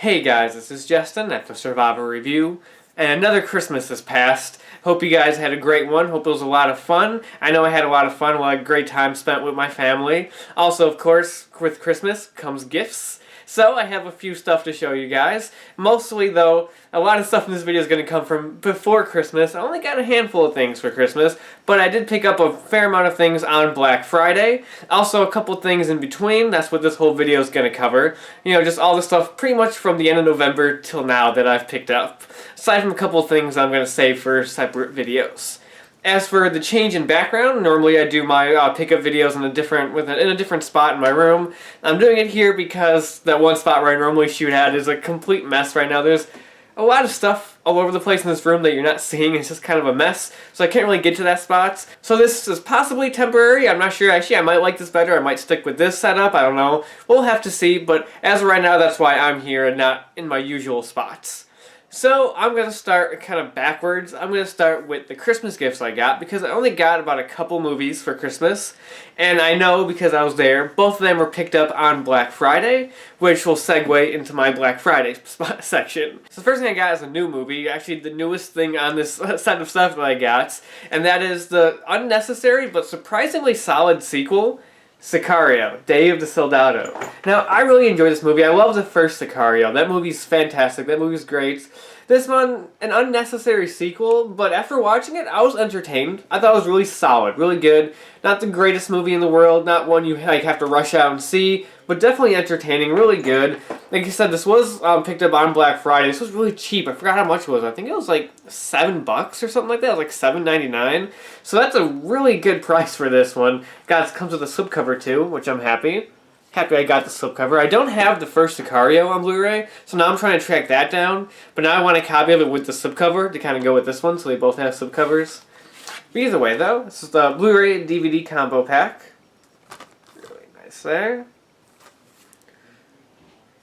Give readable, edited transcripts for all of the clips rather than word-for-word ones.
Hey guys, this is Justin at the Survivor Review, and another Christmas has passed. Hope you guys had a great one. Hope it was a lot of fun. I know I had a lot of fun. A great time spent with my family. Also, of course, with Christmas comes gifts. So I have a few stuff to show you guys. Mostly, though, a lot of stuff in this video is going to come from before Christmas. I only got a handful of things for Christmas, but I did pick up a fair amount of things on Black Friday. Also, a couple things in between. That's what this whole video is going to cover. You know, just all the stuff pretty much from the end of November till now that I've picked up. Aside from a couple of things I'm going to save for separate videos. As for the change in background, normally I do my pickup videos in a different spot in my room. I'm doing it here because that one spot where I normally shoot at is a complete mess right now. There's a lot of stuff all over the place in this room that you're not seeing. It's just kind of a mess, so I can't really get to that spot. So this is possibly temporary. I'm not sure. Actually, I might like this better. I might stick with this setup. I don't know. We'll have to see, but as of right now, that's why I'm here and not in my usual spots. So, I'm going to start kind of backwards. I'm going to start with the Christmas gifts I got, because I only got about a couple movies for Christmas, and I know because I was there, both of them were picked up on Black Friday, which will segue into my Black Friday section. So the first thing I got is a new movie, actually the newest thing on this set of stuff that I got, and that is the unnecessary but surprisingly solid sequel, Sicario, Day of the Soldado. Now, I really enjoyed this movie. I love the first Sicario. That movie's fantastic. That movie's great. This one, an unnecessary sequel, but after watching it, I was entertained. I thought it was really solid, really good. Not the greatest movie in the world, not one you have to rush out and see, but definitely entertaining, really good. Like I said, this was picked up on Black Friday. This was really cheap. I forgot how much it was. I think it was like $7 or something like that. It was like $7.99. So that's a really good price for this one. It comes with a slipcover too, which I'm happy. Happy I got the slipcover. I don't have the first Sicario on Blu-ray, so now I'm trying to track that down. But now I want a copy of it with the slipcover to kind of go with this one, so they both have slipcovers. But either way, though, this is the Blu-ray and DVD combo pack. Really nice there.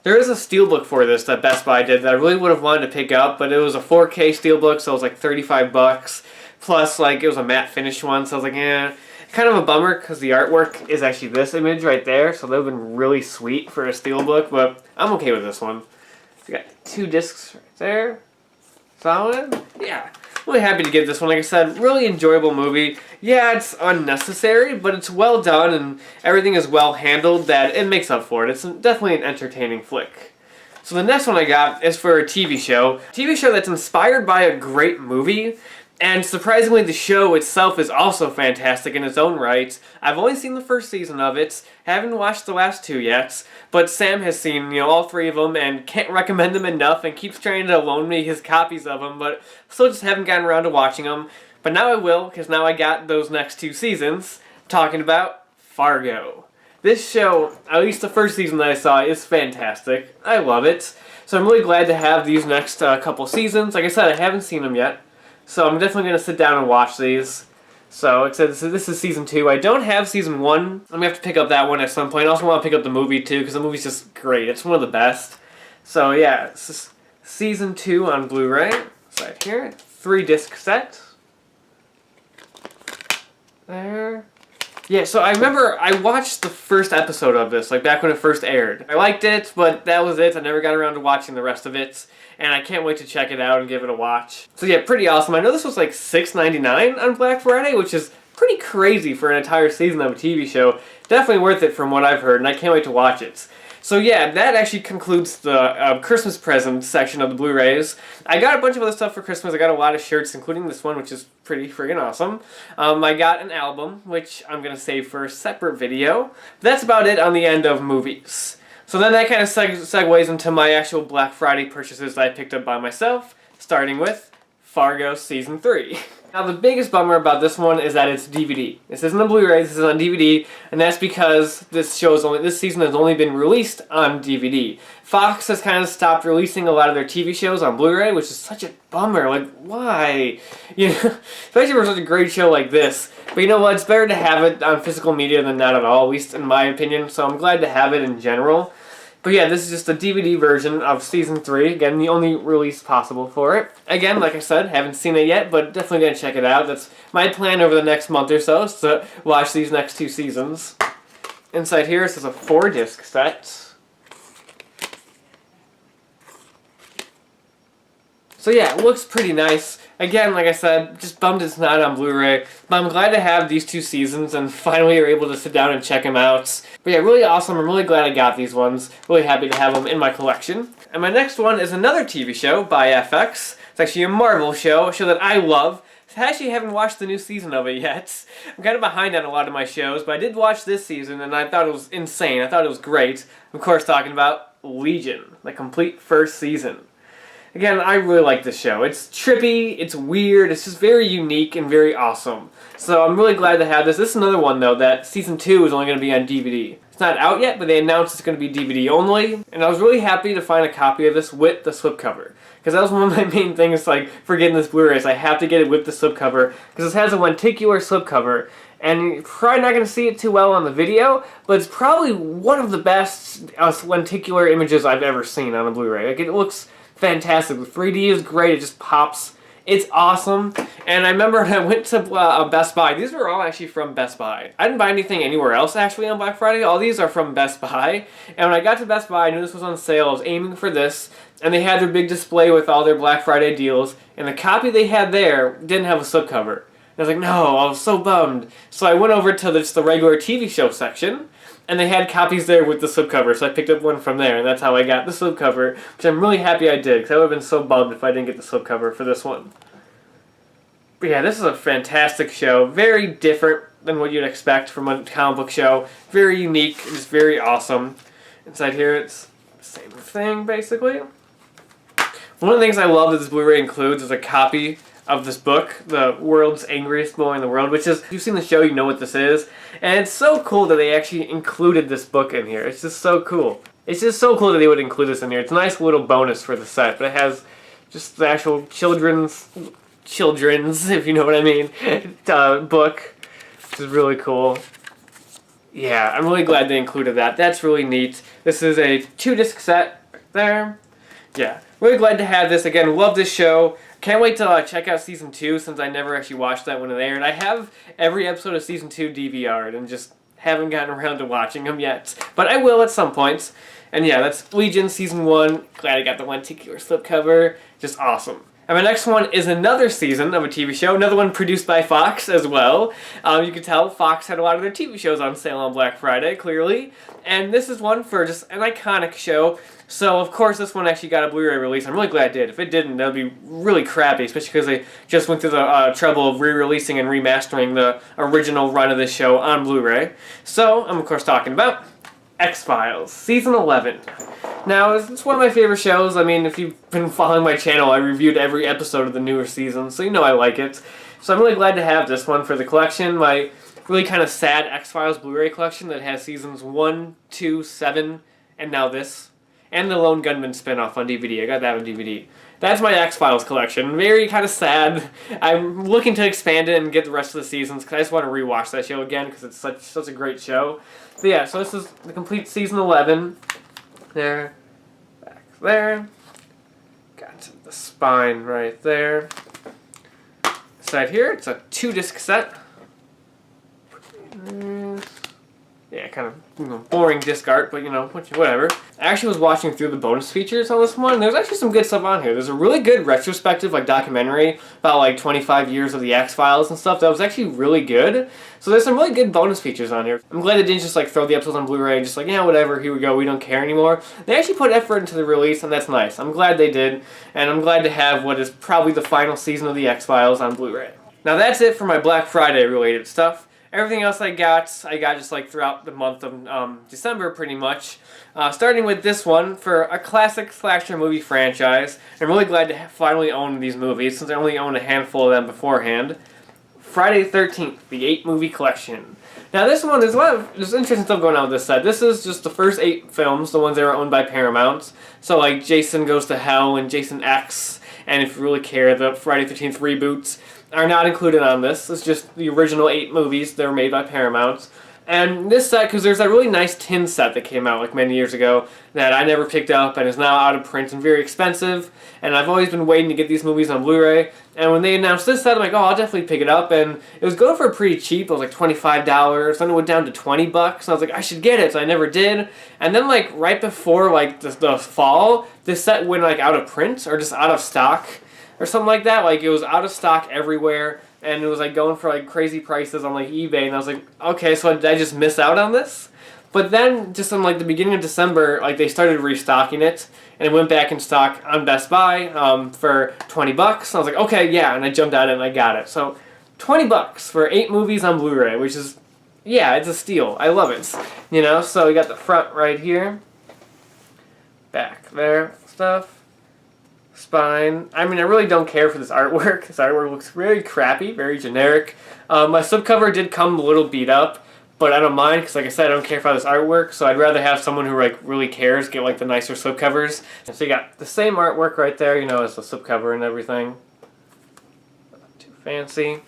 There is a steelbook for this that Best Buy did that I really would have wanted to pick up, but it was a 4K steelbook, so it was like $35. Plus, like, it was a matte finish one, so I was like, eh. Kind of a bummer because the artwork is actually this image right there, so that would have been really sweet for a steelbook, but I'm okay with this one. We got 2 discs right there. Solid. Yeah. Really happy to get this one. Like I said, really enjoyable movie. Yeah, it's unnecessary, but it's well done and everything is well handled that it makes up for it. It's definitely an entertaining flick. So the next one I got is for a TV show. A TV show that's inspired by a great movie. And surprisingly, the show itself is also fantastic in its own right. I've only seen the first season of it, haven't watched the last 2 yet, but Sam has seen, all 3 of them and can't recommend them enough and keeps trying to loan me his copies of them, but still just haven't gotten around to watching them. But now I will, because now I got those next 2 seasons. I'm talking about Fargo. This show, at least the first season that I saw, is fantastic. I love it. So I'm really glad to have these next couple seasons. Like I said, I haven't seen them yet. So I'm definitely going to sit down and watch these. So, like I said, this is season 2. I don't have season 1. I'm going to have to pick up that one at some point. I also want to pick up the movie too, because the movie's just great. It's one of the best. So yeah, this is season 2 on Blu-ray. It's right here. 3-disc set. There. Yeah, so I remember I watched the first episode of this, like back when it first aired. I liked it, but that was it. I never got around to watching the rest of it. And I can't wait to check it out and give it a watch. So yeah, pretty awesome. I know this was like $6.99 on Black Friday, which is pretty crazy for an entire season of a TV show. Definitely worth it from what I've heard, and I can't wait to watch it. So yeah, that actually concludes the Christmas present section of the Blu-rays. I got a bunch of other stuff for Christmas. I got a lot of shirts, including this one, which is pretty friggin' awesome. I got an album, which I'm going to save for a separate video. That's about it on the end of movies. So then that kind of segues into my actual Black Friday purchases that I picked up by myself, starting with Fargo Season 3. Now the biggest bummer about this one is that it's DVD. This isn't a Blu-ray, this is on DVD, and that's because this season has only been released on DVD. Fox has kind of stopped releasing a lot of their TV shows on Blu-ray, which is such a bummer. Like, why? Especially for such a great show like this. But you know what, it's better to have it on physical media than not at all, at least in my opinion, so I'm glad to have it in general. But yeah, this is just a DVD version of Season 3. Again, the only release possible for it. Again, like I said, haven't seen it yet, but definitely going to check it out. That's my plan over the next month or so, is to watch these next 2 seasons. Inside here, this is a 4-disc set. So yeah, it looks pretty nice. Again, like I said, just bummed it's not on Blu-ray, but I'm glad to have these 2 seasons and finally are able to sit down and check them out. But yeah, really awesome. I'm really glad I got these ones. Really happy to have them in my collection. And my next one is another TV show by FX. It's actually a Marvel show, a show that I love. I actually haven't watched the new season of it yet. I'm kind of behind on a lot of my shows, but I did watch this season and I thought it was insane. I thought it was great. Of course, talking about Legion, the complete first season. Again, I really like this show. It's trippy, it's weird, it's just very unique and very awesome. So I'm really glad to have this. This is another one, though, that Season 2 is only going to be on DVD. It's not out yet, but they announced it's going to be DVD only. And I was really happy to find a copy of this with the slipcover. Because that was one of my main things, like, for getting this Blu-ray, is I have to get it with the slipcover. Because this has a lenticular slipcover. And you're probably not going to see it too well on the video, but it's probably one of the best lenticular images I've ever seen on a Blu-ray. Like, it looks fantastic. The 3D is great. It just pops. It's awesome. And I remember I went to Best Buy. These were all actually from Best Buy. I didn't buy anything anywhere else actually on Black Friday. All these are from Best Buy. And when I got to Best Buy, I knew this was on sale. I was aiming for this. And they had their big display with all their Black Friday deals. And the copy they had there didn't have a slipcover. And I was like, no, I was so bummed. So I went over to just the regular TV show section. And they had copies there with the slipcover, so I picked up one from there, and that's how I got the slipcover, which I'm really happy I did, because I would have been so bummed if I didn't get the slipcover for this one. But yeah, this is a fantastic show. Very different than what you'd expect from a comic book show. Very unique, just very awesome. Inside here, it's the same thing, basically. One of the things I love that this Blu-ray includes is a copy of this book, The World's Angriest Boy in the World, which is, if you've seen the show, you know what this is. And it's so cool that they actually included this book in here. It's just so cool. It's just so cool that they would include this in here. It's a nice little bonus for the set, but it has just the actual children's, if you know what I mean, book, which is really cool. Yeah, I'm really glad they included that. That's really neat. This is a 2-disc set right there. Yeah, really glad to have this. Again, love this show. Can't wait to check out Season 2 since I never actually watched that when it aired. I have every episode of Season 2 DVR'd and just haven't gotten around to watching them yet. But I will at some point. And yeah, that's Legion Season 1. Glad I got the lenticular slipcover. Just awesome. And my next one is another season of a TV show, another one produced by Fox as well. You can tell Fox had a lot of their TV shows on sale on Black Friday, clearly. And this is one for just an iconic show. So, of course, this one actually got a Blu-ray release. I'm really glad it did. If it didn't, that would be really crappy, especially because they just went through the trouble of re-releasing and remastering the original run of this show on Blu-ray. So, I'm, of course, talking about X-Files, Season 11. Now, it's one of my favorite shows. I mean, if you've been following my channel, I reviewed every episode of the newer season, so you know I like it. So I'm really glad to have this one for the collection. My really kind of sad X-Files Blu-ray collection that has Seasons 1, 2, 7, and now this. And the Lone Gunman spinoff on DVD. I got that on DVD. That's my X-Files collection. Very kind of sad. I'm looking to expand it and get the rest of the seasons because I just want to rewatch that show again because it's such a great show. But yeah, so this is the complete Season 11. There. Back there. Got the spine right there. Inside here, it's a 2-disc set. Yeah, kind of boring disc art, but whatever. I actually was watching through the bonus features on this one. There's actually some good stuff on here. There's a really good retrospective documentary about 25 years of the X-Files and stuff that was actually really good. So there's some really good bonus features on here. I'm glad they didn't just throw the episodes on Blu-ray and just yeah, whatever, here we go, we don't care anymore. They actually put effort into the release, and that's nice. I'm glad they did, and I'm glad to have what is probably the final season of the X-Files on Blu-ray. Now that's it for my Black Friday related stuff. Everything else I got just throughout the month of December pretty much. Starting with this one for a classic slasher movie franchise. I'm really glad to finally own these movies since I only owned a handful of them beforehand. Friday the 13th, the 8-movie collection. Now this one, there's interesting stuff going on with this set. This is just the first 8 films, the ones that are owned by Paramount. So Jason Goes to Hell and Jason X, and if you really care, the Friday the 13th reboots are not included on this. It's just the original 8 movies that were made by Paramount. And this set, because there's that really nice tin set that came out many years ago that I never picked up and is now out of print and very expensive. And I've always been waiting to get these movies on Blu-ray. And when they announced this set, I'm like, oh, I'll definitely pick it up. And it was going for pretty cheap. It was $25. Then it went down to $20. And I was like, I should get it. So I never did. And then right before the fall, this set went out of print or just out of stock. or something like that. Like, it was out of stock everywhere, and it was like going for like crazy prices on like eBay, and I was like, okay, so did I just miss out on this? But then, just in like the beginning of December, like they started restocking it, and it went back in stock on Best Buy for $20. I was like, okay, yeah, and I jumped at it and I got it. So, $20 for 8 movies on Blu-ray, which is, yeah, it's a steal. I love it. You know, so we got the front right here, back there, stuff, spine. I mean, I really don't care for this artwork. This artwork looks very crappy, very generic. My slipcover did come a little beat up, but I don't mind, because like I said, I don't care for this artwork, so I'd rather have someone who like really cares get like the nicer slipcovers. And so you got the same artwork right there, you know, as the slipcover and everything. Not too fancy.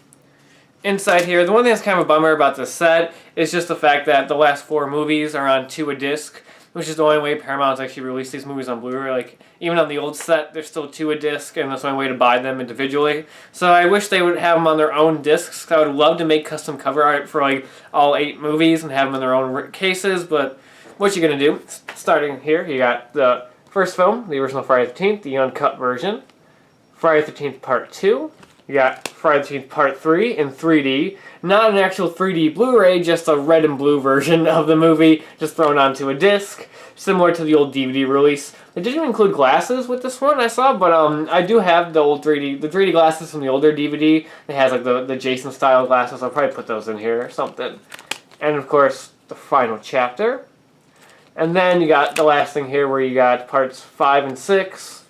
Inside here, the one thing that's kind of a bummer about this set is just the fact that the last 4 movies are on 2 a disc, which is the only way Paramount's actually released these movies on Blu-ray. Like, even on the old set, there's still 2 a disc, and that's the only way to buy them individually. So I wish they would have them on their own discs. I would love to make custom cover art for like all 8 movies and have them in their own cases, but what you gonna do? Starting here, you got the first film, the original Friday the 13th, the uncut version. Friday the 13th Part 2. You got Friday the 13th Part 3 in 3D. Not an actual 3D Blu-ray, just a red and blue version of the movie, just thrown onto a disc, similar to the old DVD release. They didn't include glasses with this one, I saw, but I do have the old 3D glasses from the older DVD. It has like the Jason style glasses. I'll probably put those in here or something. And of course, the final chapter. And then you got the last thing here where you got parts 5 and 6,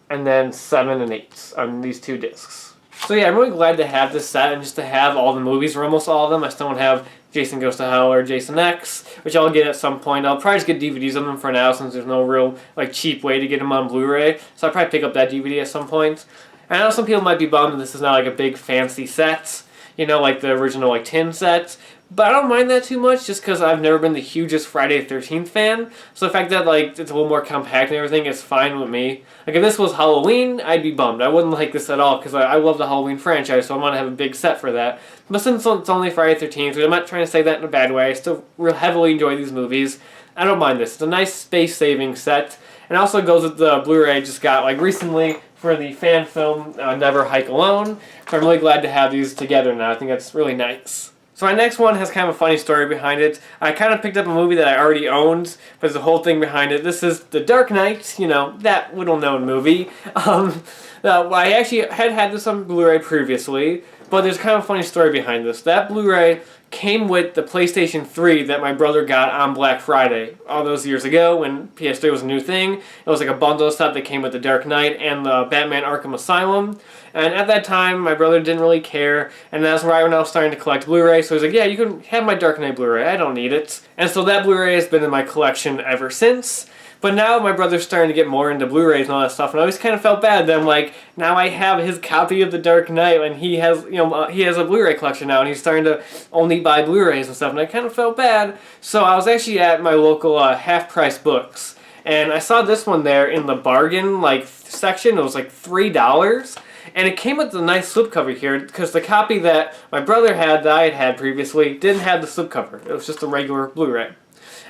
and then 7 and 8 on these 2 discs. So yeah, I'm really glad to have this set and just to have all the movies, or almost all of them. I still don't have Jason Goes to Hell or Jason X, which I'll get at some point. I'll probably just get DVDs of them for now, since there's no real like cheap way to get them on Blu-ray. So I'll probably pick up that DVD at some point. And I know some people might be bummed that this is not like a big fancy set, you know, like the original like tin set. But I don't mind that too much, just because I've never been the hugest Friday the 13th fan. So the fact that like it's a little more compact and everything is fine with me. Like if this was Halloween, I'd be bummed. I wouldn't like this at all, because I love the Halloween franchise, so I want to have a big set for that. But since it's only Friday the 13th, which I'm not trying to say that in a bad way, I still real heavily enjoy these movies. I don't mind this. It's a nice space-saving set. And it also goes with the Blu-ray I just got like recently for the fan film Never Hike Alone. So I'm really glad to have these together now. I think that's really nice. So my next one has kind of a funny story behind it. I kind of picked up a movie that I already owned, but there's a whole thing behind it. This is The Dark Knight, you know, that little-known movie. I actually had this on Blu-ray previously, but there's kind of a funny story behind this. That Blu-ray came with the PlayStation 3 that my brother got on Black Friday all those years ago when PS3 was a new thing. It was like a bundle set that came with The Dark Knight and the Batman Arkham Asylum. And at that time, my brother didn't really care, and that's where I was now starting to collect Blu-ray, so he's like, yeah, you can have my Dark Knight Blu-ray, I don't need it. And so that Blu-ray has been in my collection ever since. But now my brother's starting to get more into Blu-rays and all that stuff, and I always kind of felt bad that I'm like, now I have his copy of The Dark Knight, and he has, you know, he has a Blu-ray collection now, and he's starting to only buy Blu-rays and stuff, and I kind of felt bad. So I was actually at my local half-price books, and I saw this one there in the bargain like section. It was like $3. And it came with a nice slipcover here, because the copy that my brother had, that I had had previously, didn't have the slipcover. It was just a regular Blu-ray.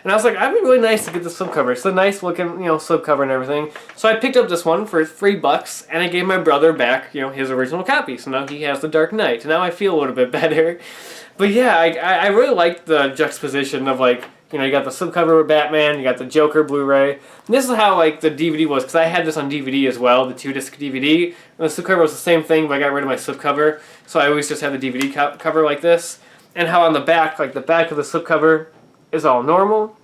And I was like, that'd be really nice to get the slipcover. It's a nice looking, you know, slipcover and everything. So I picked up this one for $3, and I gave my brother back, you know, his original copy. So now he has The Dark Knight. And now I feel a little bit better. But yeah, I really like the juxtaposition of like, you know, you got the slipcover with Batman, you got the Joker Blu-ray. And this is how, like, the DVD was, because I had this on DVD as well, the 2-disc DVD. And the slipcover was the same thing, but I got rid of my slipcover. So I always just have the DVD cover like this. And how on the back, like, the back of the slipcover is all normal.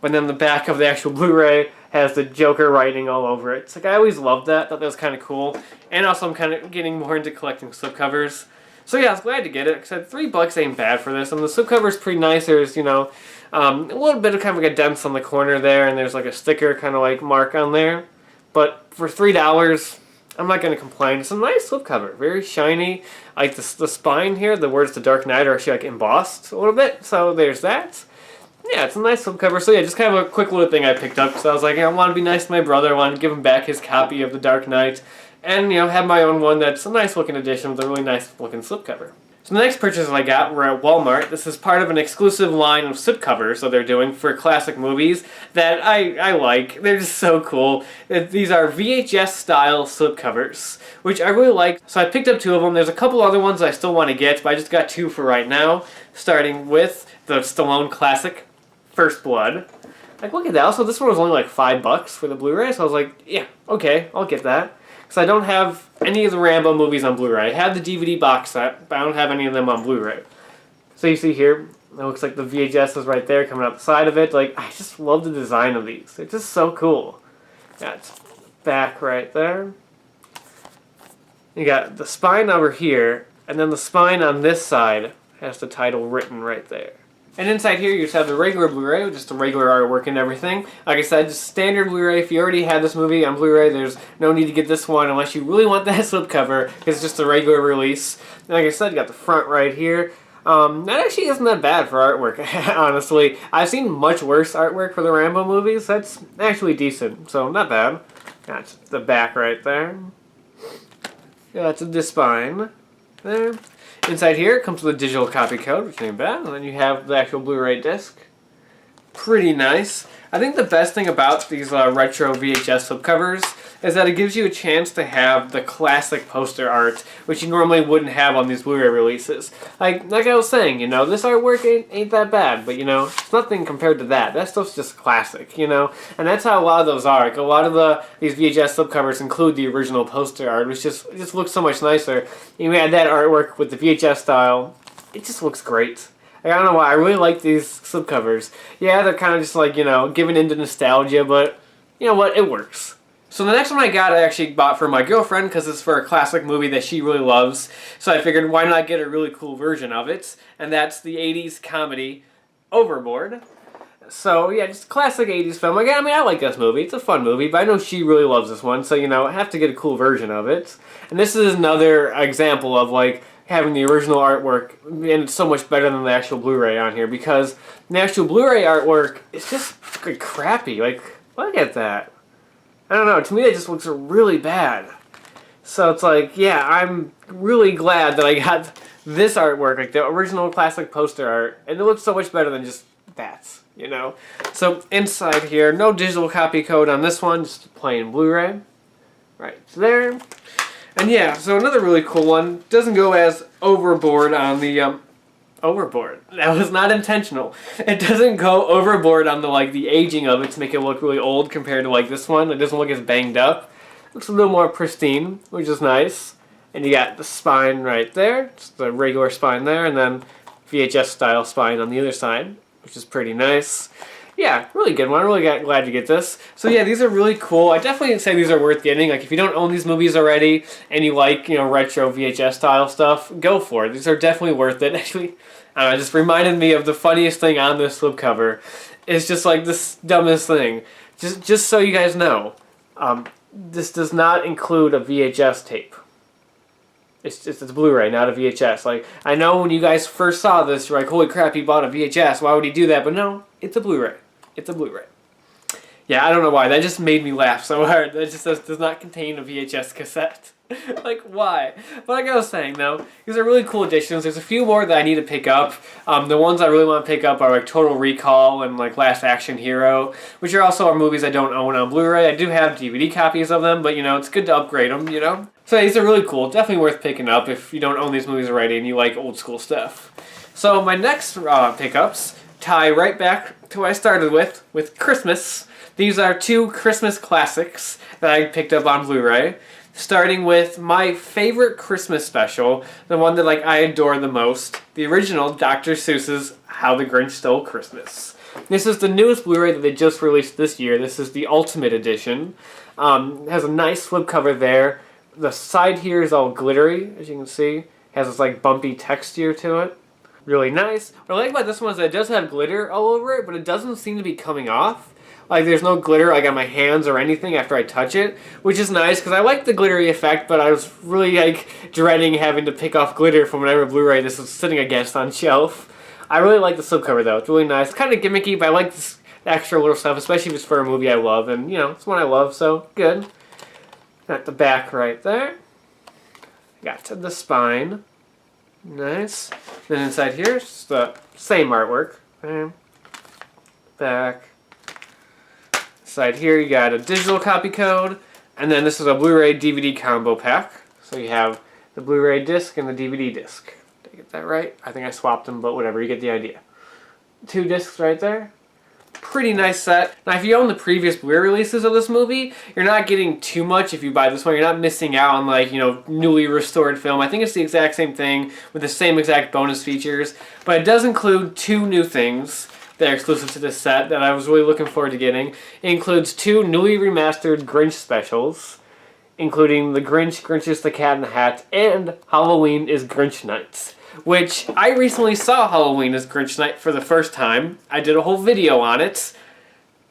But then the back of the actual Blu-ray has the Joker writing all over it. It's like, I always loved that. Thought that was kind of cool. And also I'm kind of getting more into collecting slipcovers. So yeah, I was glad to get it, because $3 ain't bad for this. And the slipcover's pretty nice. There's, you know, a little bit of kind of like a dents on the corner there, and there's like a sticker kind of like mark on there. But for $3, I'm not going to complain. It's a nice slipcover, very shiny. Like the spine here, the words The Dark Knight are actually like embossed a little bit, so there's that. Yeah, it's a nice slipcover. So yeah, just kind of a quick little thing I picked up, because I was like, I want to be nice to my brother. I want to give him back his copy of The Dark Knight, and, you know, have my own one that's a nice looking edition with a really nice looking slipcover. So the next purchase I got were at Walmart. This is part of an exclusive line of slipcovers that they're doing for classic movies that I like. They're just so cool. These are VHS style slipcovers, which I really like. So I picked up 2 of them. There's a couple other ones I still want to get, but I just got 2 for right now. Starting with the Stallone classic, First Blood. Like, look at that. Also, this one was only like $5 for the Blu-ray, so I was like, yeah, okay, I'll get that. Because I don't have any of the Rambo movies on Blu-ray. I have the DVD box set, but I don't have any of them on Blu-ray. So you see here, it looks like the VHS is right there coming out the side of it. Like, I just love the design of these. They're just so cool. Got back right there. You got the spine over here, and then the spine on this side has the title written right there. And inside here you just have the regular Blu-ray, just the regular artwork and everything. Like I said, just standard Blu-ray. If you already had this movie on Blu-ray, there's no need to get this one unless you really want that slipcover, because it's just a regular release. And like I said, you got the front right here. That actually isn't that bad for artwork, honestly. I've seen much worse artwork for the Rambo movies. That's actually decent, so not bad. Got the back right there. Got the spine there. Inside here comes with a digital copy code, which ain't bad, and then you have the actual Blu-ray disc. Pretty nice. I think the best thing about these retro VHS slipcovers is that it gives you a chance to have the classic poster art, which you normally wouldn't have on these Blu-ray releases. Like I was saying, you know, this artwork ain't that bad, but you know, it's nothing compared to that. That stuff's just classic, you know? And that's how a lot of those are. Like, a lot of these VHS slipcovers include the original poster art, which just looks so much nicer. You add that artwork with the VHS style, it just looks great. Like, I don't know why, I really like these slipcovers. Yeah, they're kind of just like, you know, giving into nostalgia, but you know what, it works. So the next one I got, I actually bought for my girlfriend because it's for a classic movie that she really loves. So I figured, why not get a really cool version of it? And that's the 80s comedy Overboard. So yeah, just a classic 80s film. Like, I mean, I like this movie. It's a fun movie, but I know she really loves this one. So, you know, I have to get a cool version of it. And this is another example of, like, having the original artwork, and it's so much better than the actual Blu-ray on here, because the actual Blu-ray artwork is just like, crappy. Like, look at that. I don't know, to me that just looks really bad. So it's like, yeah, I'm really glad that I got this artwork, like the original classic poster art, and it looks so much better than just that, you know? So inside here, no digital copy code on this one, just plain Blu-ray. Right there. And yeah, so another really cool one, doesn't go as overboard on the, overboard. That was not intentional. It doesn't go overboard on the, like, the aging of it to make it look really old compared to, like, this one. It doesn't look as banged up. It looks a little more pristine, which is nice. And you got the spine right there, just the regular spine there, and then VHS style spine on the other side, which is pretty nice. Yeah, really good one. I'm really glad to get this. So yeah, these are really cool. I definitely say these are worth getting. Like, if you don't own these movies already and you like, you know, retro VHS style stuff, go for it. These are definitely worth it. Actually, it just reminded me of the funniest thing on this slipcover. It's just like this dumbest thing. Just so you guys know, this does not include a VHS tape. It's a Blu-ray, not a VHS. Like, I know when you guys first saw this, you're like, holy crap, he bought a VHS. Why would he do that? But no, it's a Blu-ray. It's a Blu-ray. Yeah, I don't know why. That just made me laugh so hard. That just does not contain a VHS cassette. Like, why? But like I was saying, though, these are really cool additions. There's a few more that I need to pick up. The ones I really want to pick up are like Total Recall and like Last Action Hero, which are also movies I don't own on Blu-ray. I do have DVD copies of them, but you know, it's good to upgrade them, you know? So these are really cool. Definitely worth picking up if you don't own these movies already and you like old school stuff. So my next pickups tie right back to what I started with Christmas. These are 2 Christmas classics that I picked up on Blu-ray. Starting with my favorite Christmas special, the one that like I adore the most, the original Dr. Seuss's How the Grinch Stole Christmas. This is the newest Blu-ray that they just released this year. This is the Ultimate Edition. It has a nice slipcover there. The side here is all glittery, as you can see. It has this like bumpy texture to it. Really nice. What I like about this one is that it does have glitter all over it, but it doesn't seem to be coming off. Like, there's no glitter like on my hands or anything after I touch it, which is nice because I like the glittery effect, but I was really like dreading having to pick off glitter from whatever Blu-ray this was sitting against on shelf. I really like the slipcover though. It's really nice. It's kind of gimmicky, but I like this extra little stuff, especially if it's for a movie I love, and you know, it's one I love, so good. Got the back right there. Got the spine Nice. Then inside here, it's the same artwork. Back. Inside here, you got a digital copy code, and then this is a Blu-ray DVD combo pack. So you have the Blu-ray disc and the DVD disc. Did I get that right? I think I swapped them, but whatever, you get the idea. 2 discs right there. Pretty nice set. Now, if you own the previous Blu-ray releases of this movie, you're not getting too much if you buy this one. You're not missing out on, like, you know, newly restored film. I think it's the exact same thing with the same exact bonus features, but it does include 2 new things that are exclusive to this set that I was really looking forward to getting. It includes 2 newly remastered Grinch specials, including The Grinch, Grinch's the Cat in the Hat, and Halloween is Grinch Nights, which I recently saw Halloween is Grinch Night for the first time. I did a whole video on it.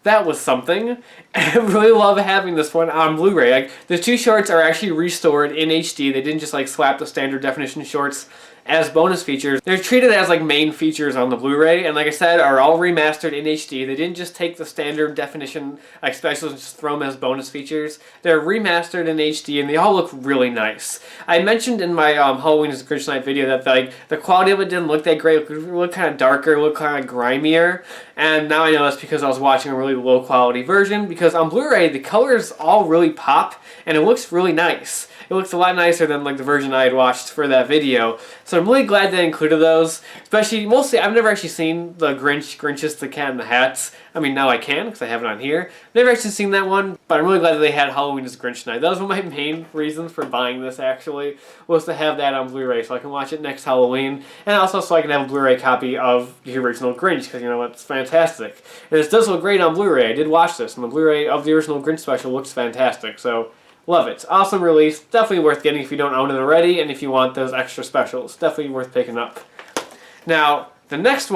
That was something. I really love having this one on Blu-ray. Like, the 2 shorts are actually restored in HD. They didn't just like slap the standard definition shorts as bonus features. They're treated as like main features on the Blu-ray, and like I said, are all remastered in HD. They didn't just take the standard definition like specials and just throw them as bonus features. They're remastered in HD, and they all look really nice. I mentioned in my Halloween is Grinch Night video that like the quality of it didn't look that great. It looked kind of darker, it looked kind of grimier, and now I know that's because I was watching a really low quality version, because on Blu-ray the colors all really pop, and it looks really nice. It looks a lot nicer than like the version I had watched for that video. So I'm really glad they included those. Especially, mostly, I've never actually seen the Grinch's the Cat in the Hats. I mean, now I can, because I have it on here. Never actually seen that one, but I'm really glad that they had Halloween as Grinch Night. That was one of my main reasons for buying this, actually, was to have that on Blu-ray so I can watch it next Halloween. And also so I can have a Blu-ray copy of the original Grinch, because, you know, it's fantastic. And this does look great on Blu-ray. I did watch this, and the Blu-ray of the original Grinch special looks fantastic, so love it. Awesome release. Definitely worth getting if you don't own it already, and if you want those extra specials. Definitely worth picking up. Now, the next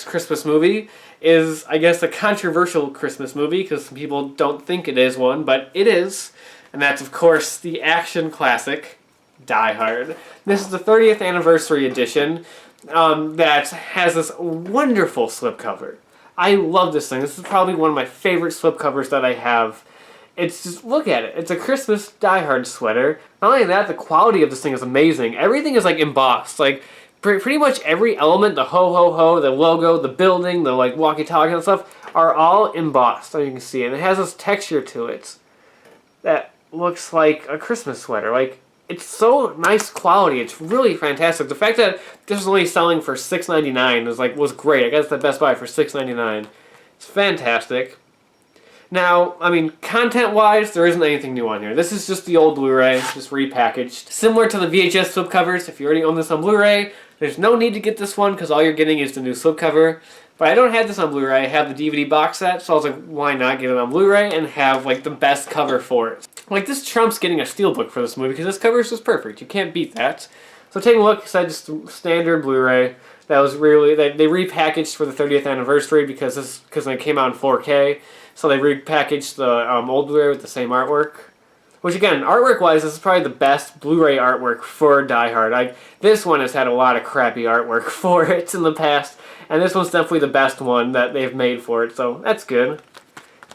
Christmas movie, is, I guess, a controversial Christmas movie, because some people don't think it is one, but it is. And that's, of course, the action classic, Die Hard. This is the 30th anniversary edition that has this wonderful slipcover. I love this thing. This is probably one of my favorite slipcovers that I have. It's just, look at it. It's a Christmas Die Hard sweater. Not only that, the quality of this thing is amazing. Everything is like embossed. Like, pretty much every element, the ho-ho-ho, the logo, the building, the like walkie-talkie and stuff, are all embossed, as you can see. And it has this texture to it that looks like a Christmas sweater. Like, it's so nice quality. It's really fantastic. The fact that this is only selling for $6.99 was great. I guess the Best Buy for $6.99. It's fantastic. Now, I mean, content-wise, there isn't anything new on here. This is just the old Blu-ray, just repackaged. Similar to the VHS slipcovers, if you already own this on Blu-ray, there's no need to get this one because all you're getting is the new slipcover. But I don't have this on Blu-ray. I have the DVD box set, so I was like, why not get it on Blu-ray and have like the best cover for it? Like, this trumps getting a steelbook for this movie because this cover is just perfect. You can't beat that. So take a look. It's just standard Blu-ray. That was really, they repackaged for the 30th anniversary because it came out in 4K. So they repackaged the old Blu-ray with the same artwork. Which again, artwork-wise, this is probably the best Blu-ray artwork for Die Hard. This one has had a lot of crappy artwork for it in the past. And this one's definitely the best one that they've made for it. So that's good.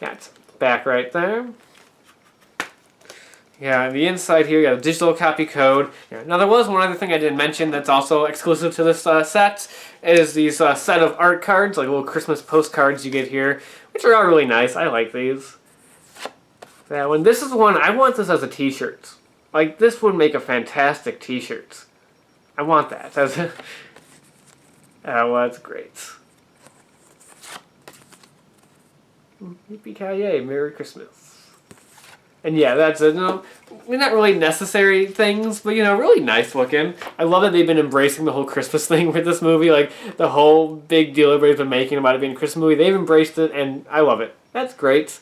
Yeah, it's back right there. Yeah, on the inside here, you got a digital copy code. Yeah. Now, there was one other thing I didn't mention that's also exclusive to this set, is these set of art cards, like little Christmas postcards you get here, which are all really nice. I like these. That one. This is one, I want this as a t-shirt. Like, this would make a fantastic t-shirt. I want that. As a... Oh, well, that's great. Yippee-ki-yay, Merry Christmas. And yeah, that's it. Not really necessary things, but, really nice looking. I love that they've been embracing the whole Christmas thing with this movie. Like, the whole big deal everybody's been making about it being a Christmas movie. They've embraced it, and I love it. That's great.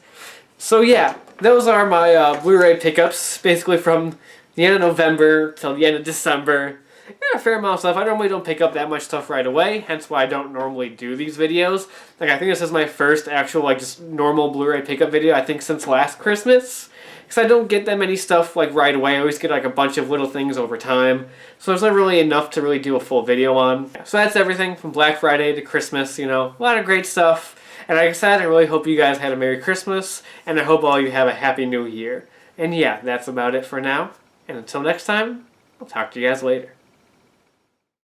So yeah, those are my Blu-ray pickups, basically from the end of November till the end of December. Yeah, a fair amount of stuff. I normally don't pick up that much stuff right away, hence why I don't normally do these videos. Like, I think this is my first actual, just normal Blu-ray pickup video, I think, since last Christmas. Because I don't get that many stuff, right away. I always get, a bunch of little things over time. So there's not really enough to really do a full video on. So that's everything from Black Friday to Christmas, a lot of great stuff. And like I said, I really hope you guys had a Merry Christmas, and I hope all you have a Happy New Year. And yeah, that's about it for now. And until next time, I'll talk to you guys later.